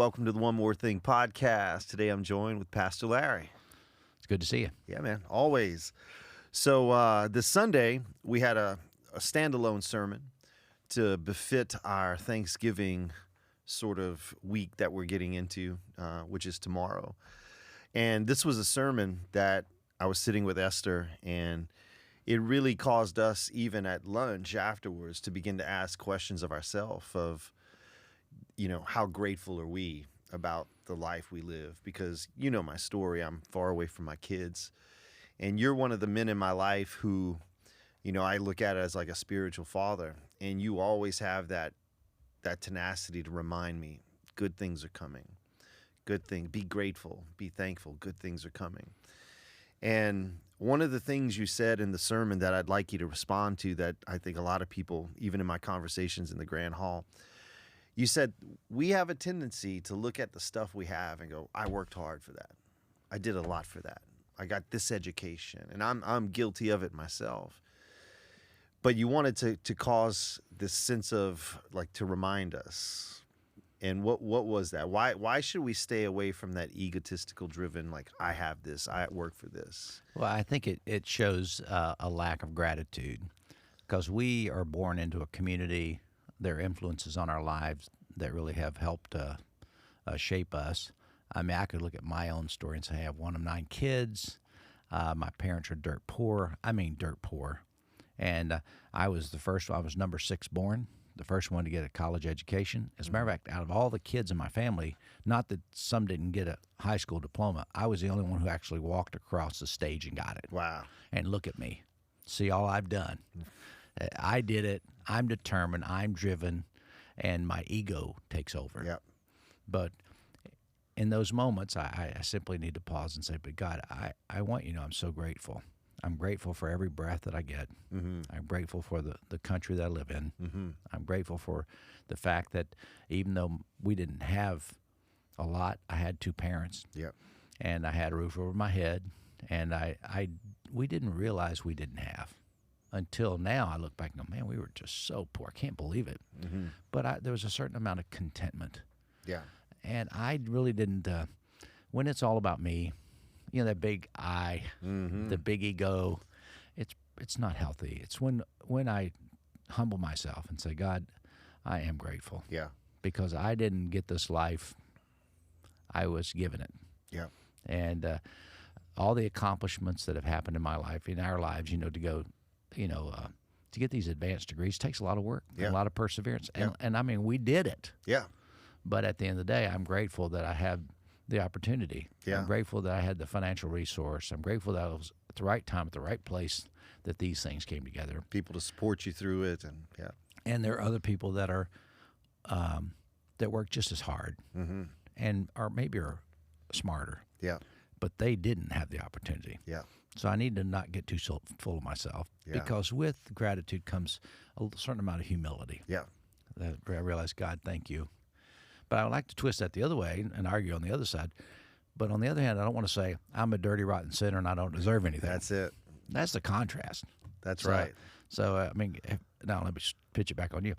Welcome to the One More Thing podcast. Today I'm joined with Pastor Larry. It's good to see you. Yeah, man, always. So this Sunday, we had a standalone sermon to befit our Thanksgiving sort of week that we're getting into, which is tomorrow. And this was a sermon that I was sitting with Esther, and it really caused us, even at lunch afterwards, to begin to ask questions of ourselves of, how grateful are we about the life we live? Because you know my story. I'm far away from my kids. And you're one of the men in my life who, I look at it as like a spiritual father. And you always have that tenacity to remind me, good things are coming. Good thing. Be grateful. Be thankful. Good things are coming. And one of the things you said in the sermon that I'd like you to respond to, that I think a lot of people, even in my conversations in the Grand Hall, you said, we have a tendency to look at the stuff we have and go, I worked hard for that. I did a lot for that. I got this education, and I'm guilty of it myself. But you wanted to cause this sense of, like, to remind us. And what was that? Why should we stay away from that egotistical driven, like, I have this, I work for this? Well, I think it shows a lack of gratitude, because we are born into a community. There are influences on our lives that really have helped shape us. I mean, I could look at my own story and say I have one of 9 kids. My parents are dirt poor. I mean, dirt poor. And I was the first one. I was number 6 born, the first one to get a college education. As a matter of fact, out of all the kids in my family, not that some didn't get a high school diploma, I was the only one who actually walked across the stage and got it. Wow. And look at me. See all I've done. I did it. I'm determined. I'm driven. And my ego takes over. Yep. But in those moments, I simply need to pause and say, but God, I want you to know I'm so grateful. I'm grateful for every breath that I get. Mm-hmm. I'm grateful for the country that I live in. Mm-hmm. I'm grateful for the fact that even though we didn't have a lot, I had 2 parents. Yep. And I had a roof over my head. And we didn't realize we didn't have. Until now, I look back and go, man, we were just so poor. I can't believe it. Mm-hmm. But there was a certain amount of contentment. Yeah. And I really didn't, when it's all about me, that big I, mm-hmm. the big ego, it's not healthy. It's when I humble myself and say, God, I am grateful. Yeah. Because I didn't get this life. I was given it. Yeah. And all the accomplishments that have happened in my life, in our lives, to go, to get these advanced degrees takes a lot of work, yeah. a lot of perseverance. Yeah. And I mean, we did it. Yeah. But at the end of the day, I'm grateful that I had the opportunity. Yeah. I'm grateful that I had the financial resource. I'm grateful that I was at the right time, at the right place, that these things came together. People to support you through it. And yeah. And there are other people that are, that work just as hard, mm-hmm. and maybe are smarter. Yeah. But they didn't have the opportunity. Yeah. So I need to not get too full of myself, because with gratitude comes a certain amount of humility. Yeah. That I realize, God, thank you. But I would like to twist that the other way and argue on the other side. But on the other hand, I don't want to say I'm a dirty, rotten sinner and I don't deserve anything. That's it. That's the contrast. That's right. So, I mean, now let me pitch it back on you.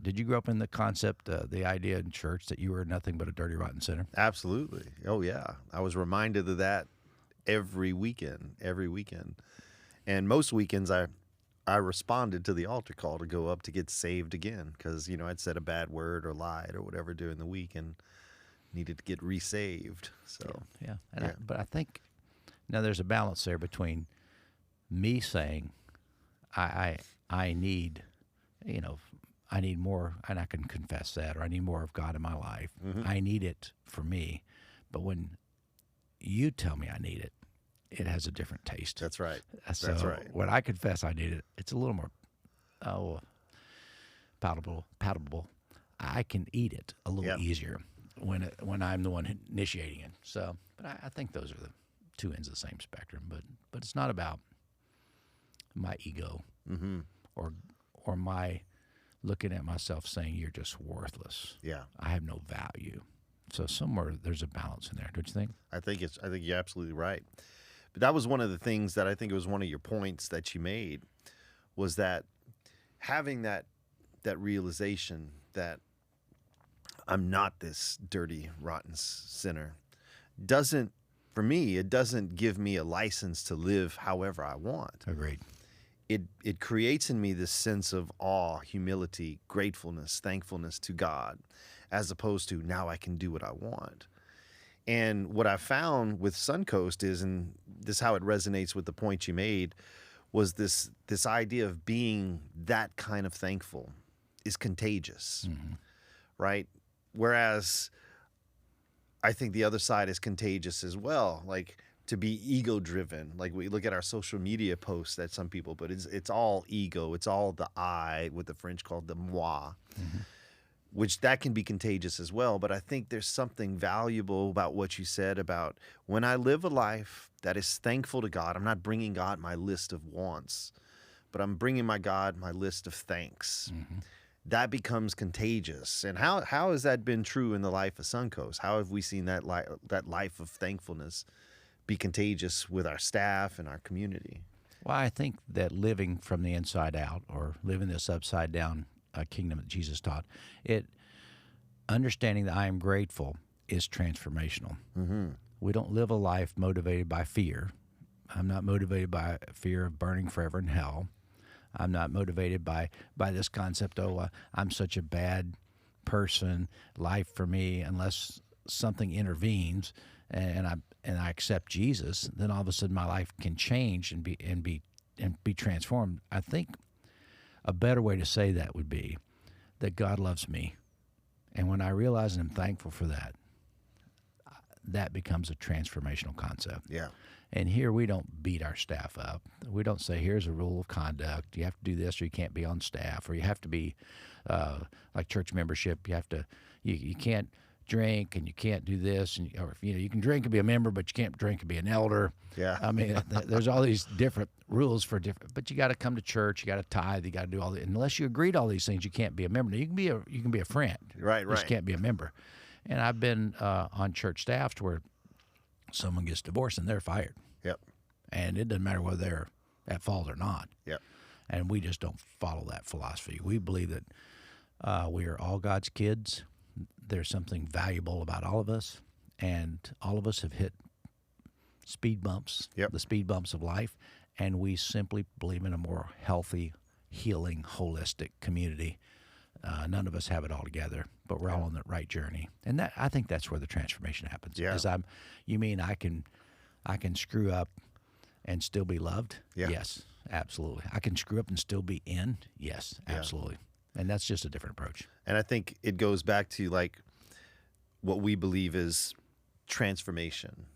Did you grow up in the concept, the idea in church that you were nothing but a dirty, rotten sinner? Absolutely. Oh, yeah. I was reminded of that every weekend. And most weekends I responded to the altar call to go up to get saved again, because, I'd said a bad word or lied or whatever during the week and needed to get resaved. So, yeah. But I think now there's a balance there between me saying I need, I need more, and I can confess that, or I need more of God in my life. Mm-hmm. I need it for me. But when you tell me I need it, it has a different taste. That's right. So That's right. When I confess I need it, it's a little more palatable. I can eat it a little easier when I'm the one initiating it. So, but I think those are the 2 ends of the same spectrum. But it's not about my ego, mm-hmm. or my looking at myself saying you're just worthless. Yeah, I have no value. So somewhere there's a balance in there, don't you think? I think you're absolutely right. But that was one of the things that I think it was one of your points that you made, was that having that realization that I'm not this dirty, rotten sinner, doesn't, for me, it doesn't give me a license to live however I want. Agreed. It creates in me this sense of awe, humility, gratefulness, thankfulness to God, as opposed to now I can do what I want. And what I found with Suncoast is, and this is how it resonates with the point you made, was this idea of being that kind of thankful is contagious, right? Whereas I think the other side is contagious as well, like to be ego-driven. Like we look at our social media posts that some people, but it's all ego. It's all the I, what the French call the moi, which that can be contagious as well. But I think there's something valuable about what you said about when I live a life that is thankful to God, I'm not bringing God my list of wants, but I'm bringing my God my list of thanks. That becomes contagious. And how has that been true in the life of Suncoast? How have we seen that life of thankfulness be contagious with our staff and our community? Well, I think that living from the inside out, or living this upside down kingdom that Jesus taught, understanding that I am grateful is transformational. We don't live a life motivated by fear. I'm not motivated by fear of burning forever in hell. I'm not motivated by this concept, I'm such a bad person, life for me, unless something intervenes and I accept Jesus, then all of a sudden my life can change and be transformed. I think a better way to say that would be that God loves me. And when I realize and I'm thankful for that, that becomes a transformational concept. Yeah. And here we don't beat our staff up. We don't say, here's a rule of conduct. You have to do this or you can't be on staff, or you have to be like church membership. You have to, you can't drink and you can't do this. And, or, you can drink and be a member, but you can't drink and be an elder. Yeah. I mean, there's all these different rules for different, but you got to come to church. You got to tithe. You got to do all the, unless you agree to all these things, you can't be a member. Now, you can be a friend. Right. You just can't be a member. And I've been on church staffs where someone gets divorced and they're fired. Yep. And it doesn't matter whether they're at fault or not. Yep. And we just don't follow that philosophy. We believe that we are all God's kids. There's something valuable about all of us, and all of us have hit speed bumps, the speed bumps of life, and we simply believe in a more healthy, healing, holistic community. None of us have it all together, but we're all on the right journey, and that, I think that's where the transformation happens. Yeah. You mean I can screw up and still be loved? Yeah. Yes, absolutely. I can screw up and still be in? Yes, absolutely. And that's just a different approach. And I think it goes back to like what we believe is transformation.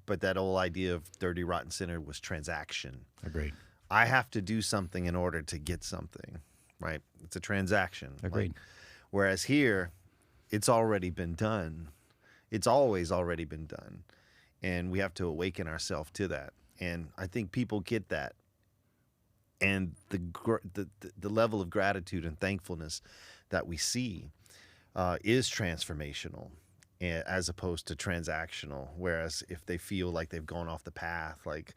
But that old idea of dirty, rotten sinner was transaction. Agreed. I have to do something in order to get something, right? It's a transaction. Agreed. Whereas here, it's already been done. It's always already been done. And we have to awaken ourselves to that. And I think people get that. And the level of gratitude and thankfulness that we see is transformational as opposed to transactional. Whereas if they feel like they've gone off the path, like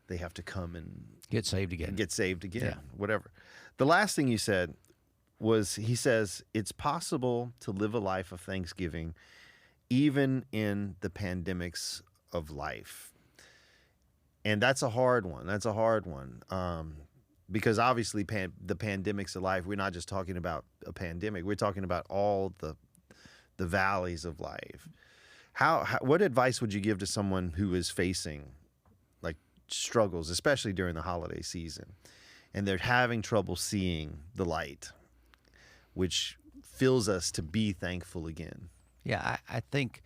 they have to come and Get saved again. Whatever. The last thing you said was, he says, it's possible to live a life of thanksgiving even in the pandemics of life. And that's a hard one. Because obviously the pandemics of life, we're not just talking about a pandemic. We're talking about all the valleys of life. What advice would you give to someone who is facing like struggles, especially during the holiday season, and they're having trouble seeing the light, which fills us to be thankful again? Yeah, I think,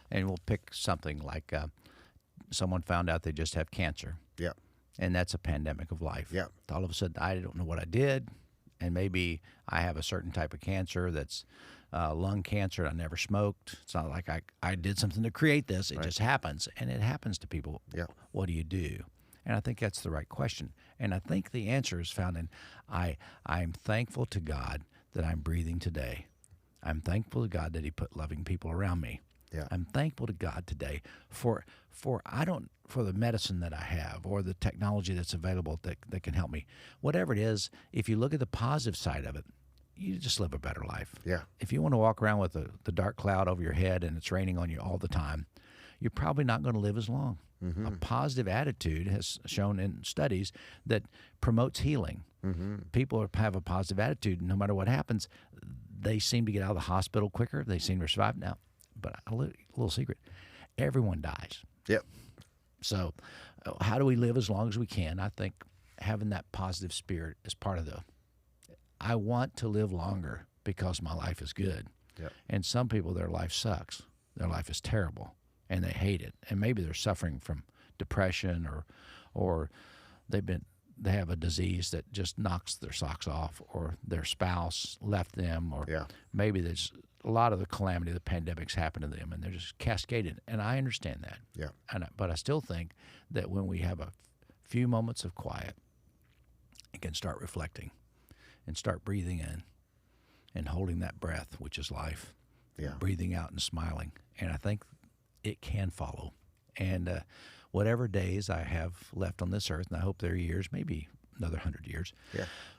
and we'll pick something like someone found out they just have cancer. Yeah. And that's a pandemic of life. Yeah. All of a sudden, I don't know what I did, and maybe I have a certain type of cancer that's lung cancer. I never smoked. It's not like I did something to create this. It just happens, and it happens to people. Yeah. What do you do? And I think that's the right question. And I think the answer is found in I'm thankful to God that I'm breathing today. I'm thankful to God that He put loving people around me. Yeah. I'm thankful to God today for the medicine that I have, or the technology that's available that can help me. Whatever it is, if you look at the positive side of it, you just live a better life. Yeah. If you want to walk around with the dark cloud over your head and it's raining on you all the time, you're probably not going to live as long. A positive attitude has shown in studies that promotes healing. People have a positive attitude, no matter what happens, they seem to get out of the hospital quicker. They seem to survive. Now, but a little secret, everyone dies. Yep. So how do we live as long as we can? I think having that positive spirit is part of I want to live longer because my life is good. Yep. And some people, their life sucks. Their life is terrible, and they hate it. And maybe they're suffering from depression, or they have a disease that just knocks their socks off, or their spouse left them, or maybe there's a lot of the calamity of the pandemic's happened to them, and they're just cascaded. And I understand that. Yeah. But I still think that when we have a few moments of quiet and can start reflecting and start breathing in and holding that breath, which is life, breathing out and smiling. And I think it can follow. And whatever days I have left on this earth, and I hope there are years, maybe another 100 years,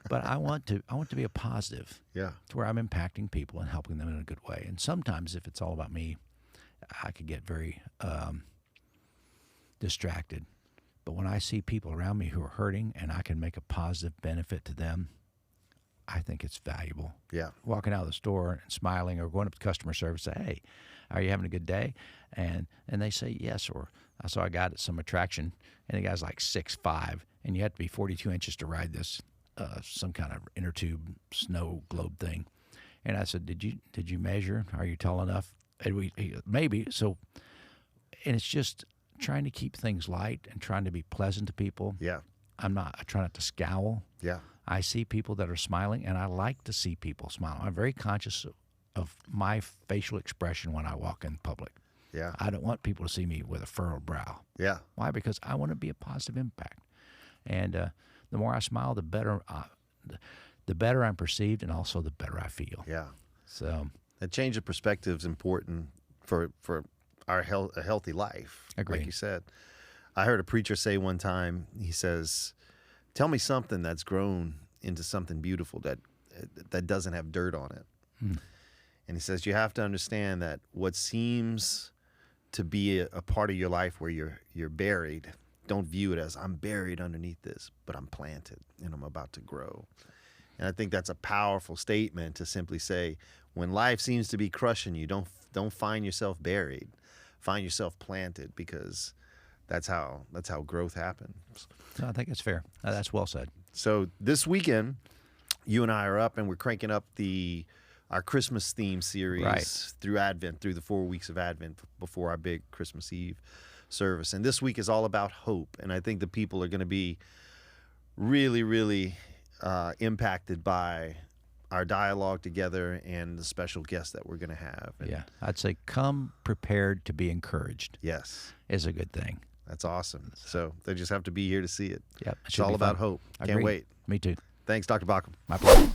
but I want to be a positive, to where I'm impacting people and helping them in a good way. And sometimes if it's all about me, I could get very distracted. But when I see people around me who are hurting and I can make a positive benefit to them, I think it's valuable. Yeah. Walking out of the store and smiling, or going up to customer service and say, "Hey, are you having a good day?" And they say yes. Or I saw a guy at some attraction, and the guy's like 6'5", and you have to be 42 inches to ride this some kind of inner tube snow globe thing. And I said, "Did you measure? Are you tall enough?" And maybe so. And it's just trying to keep things light and trying to be pleasant to people. Yeah. I try not to scowl. Yeah. I see people that are smiling, and I like to see people smile. I'm very conscious of my facial expression when I walk in public. Yeah. I don't want people to see me with a furrowed brow. Yeah. Why? Because I want to be a positive impact. And the more I smile, the better I'm perceived, and also the better I feel. Yeah. So a change of perspective is important for our a healthy life. Agreed. Like you said. I heard a preacher say one time, he says, "Tell me something that's grown into something beautiful that doesn't have dirt on it." And he says, you have to understand that what seems to be a part of your life where you're buried, don't view it as, I'm buried underneath this, but I'm planted and I'm about to grow. And I think that's a powerful statement to simply say, when life seems to be crushing you, don't find yourself buried. Find yourself planted, because that's how growth happens. I think it's fair. That's well said. So this weekend, you and I are up, and we're cranking up our Christmas theme series through Advent, through the 4 weeks of Advent before our big Christmas Eve service. And this week is all about hope. And I think the people are going to be really, really impacted by our dialogue together and the special guests that we're going to have. And I'd say come prepared to be encouraged. Yes. Is a good thing. That's awesome. So they just have to be here to see it. Yep. It's all about hope. Can't wait. Me too. Thanks, Dr. Baucom. My pleasure.